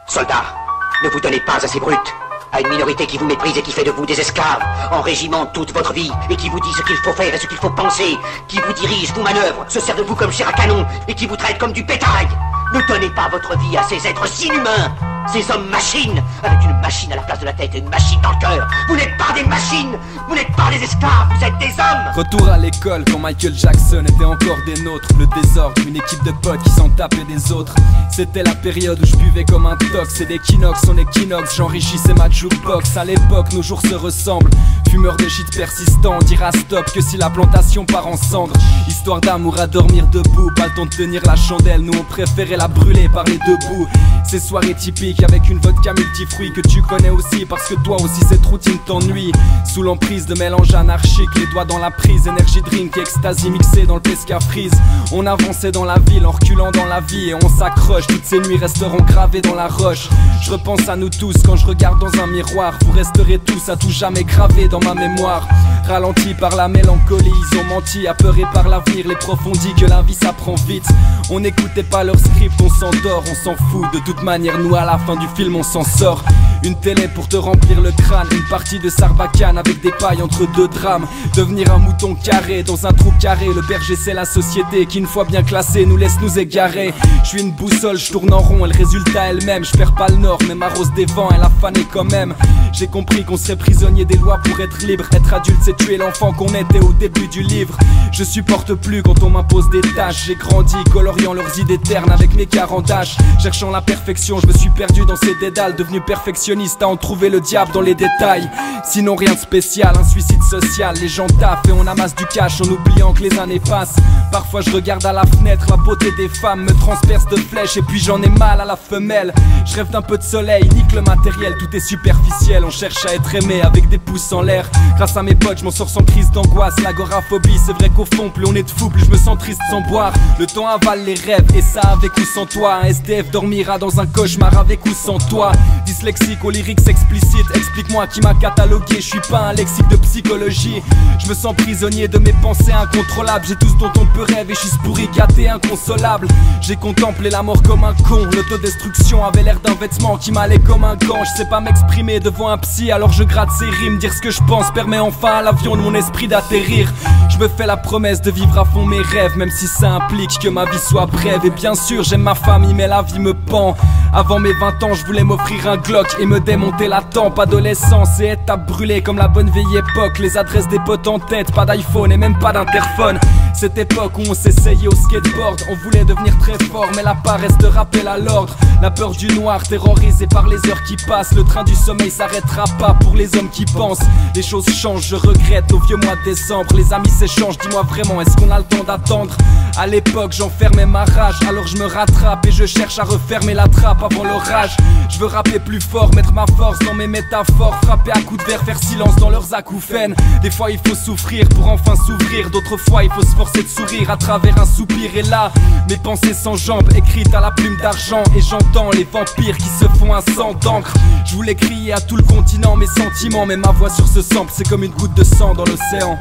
Soldats, ne vous donnez pas à ces brutes, à une minorité qui vous méprise et qui fait de vous des esclaves, en régiment toute votre vie, et qui vous dit ce qu'il faut faire et ce qu'il faut penser, qui vous dirige, vous manœuvre, se sert de vous comme chair à canon, et qui vous traite comme du bétail. Ne donnez pas votre vie à ces êtres inhumains, ces hommes machines, avec une machine à la place de la tête et une machine dans le cœur. Vous n'êtes pas des machines, vous n'êtes pas des esclaves, vous êtes des hommes. Retour à l'école quand Michael Jackson était encore des nôtres. Le désordre, une équipe de potes qui s'en tapaient des autres. C'était la période où je buvais comme un tox. Et d'équinoxe en équinoxe, j'enrichissais ma jukebox. À l'époque, nos jours se ressemblent. Fumeur de shit persistant, on dira stop que si la plantation part en cendres. Histoire d'amour à dormir debout, pas le temps de tenir la chandelle. Nous on préférait la brûler par les deux bouts. Ces soirées typiques avec une vodka multifruits que tu connais aussi parce que toi aussi cette routine t'ennuie. Sous l'emprise de mélange anarchique, les doigts dans la prise, énergie drink, ecstasy mixé dans le pesca freeze. On avançait dans la ville en reculant dans la vie et on s'accroche. Toutes ces nuits resteront gravées dans la roche. Je repense à nous tous quand je regarde dans un miroir. Vous resterez tous à tout jamais gravés dans ma mémoire. Ralentis par la mélancolie, ils ont menti, apeurés par l'avenir. Les profs ont dit que la vie ça prend vite. On n'écoutait pas leur script, on s'endort, on s'en fout. De toute manière nous à la fin du film on s'en sort. Une télé pour te remplir le crâne, une partie de Sarbacane avec des pailles entre deux drames. Devenir un mouton carré dans un trou carré. Le berger c'est la société qui une fois bien classée nous laisse nous égarer. Je suis une boussole, je tourne en rond et le résultat elle-même. Je perds pas le nord mais m'arrose des vents, elle a fané quand même. J'ai compris qu'on serait prisonnier des lois pour être libre. Être adulte c'est tuer l'enfant qu'on était au début du livre. Je supporte plus quand on m'impose des tâches. J'ai grandi coloriant leurs idées ternes avec mes 40 H. Cherchant la perfection, je me suis perdu dans ces dédales. Devenu perfectionniste à en trouver le diable dans les détails. Sinon rien de spécial, un suicide social. Les gens taffent et on amasse du cash en oubliant que les années passent. Parfois je regarde à la fenêtre, la beauté des femmes me transperce de flèches. Et puis j'en ai mal à la femelle. Je rêve d'un peu de soleil, nique le matériel, tout est superficiel. On cherche à être aimé avec des pouces en l'air. Grâce à mes potes je m'en sors sans crise d'angoisse. L'agoraphobie c'est vrai qu'au fond plus on est de fou plus je me sens triste sans boire. Le temps avale les rêves et ça avec ou sans toi. Un SDF dormira dans un cauchemar avec ou sans toi. Dyslexique aux lyrics explicites, explique-moi qui m'a catalogué. Je suis pas un lexique de psychologie. Je me sens prisonnier de mes pensées incontrôlables. J'ai tout ce dont on peut rêver, je suis pourri, gâté, inconsolable. J'ai contemplé la mort comme un con. L'autodestruction avait l'air d'un vêtement qui m'allait comme un gant. Je sais pas m'exprimer devant un psy alors je gratte ses rimes. Dire ce que je pense permet enfin à l'avion de mon esprit d'atterrir. Je me fais la promesse de vivre à fond mes rêves, même si ça implique que ma vie soit brève. Et bien sûr j'aime ma famille mais la vie me pend. Avant mes 20 ans je voulais m'offrir un Glock et me démonter la tempe. Adolescence et étape brûlée comme la bonne vieille époque. Les adresses des potes en tête, pas d'iPhone et même pas d'interphone. Cette époque où on s'essayait au skateboard. On voulait devenir très fort mais la paresse de rappel à l'ordre. La peur du noir terrorisé par les heures qui passent. Le train du sommeil s'arrêtera pas pour les hommes qui pensent. Les choses changent, je regrette au vieux mois de décembre. Les amis s'échangent, dis-moi vraiment est-ce qu'on a le temps d'attendre? À l'époque j'enfermais ma rage, alors je me rattrape et je cherche à refermer la trappe avant l'orage. Je veux rapper plus fort, mettre ma force dans mes métaphores. Frapper à coups de verre, faire silence dans leurs acouphènes. Des fois il faut souffrir pour enfin s'ouvrir. D'autres fois il faut se forcer de sourire à travers un soupir. Et là, mes pensées sans jambes, écrites à la plume d'argent. Et j'entends les vampires qui se font un sang d'encre. Je voulais crier à tout le continent mes sentiments, mais ma voix sur ce sample c'est comme une goutte de sang dans l'océan.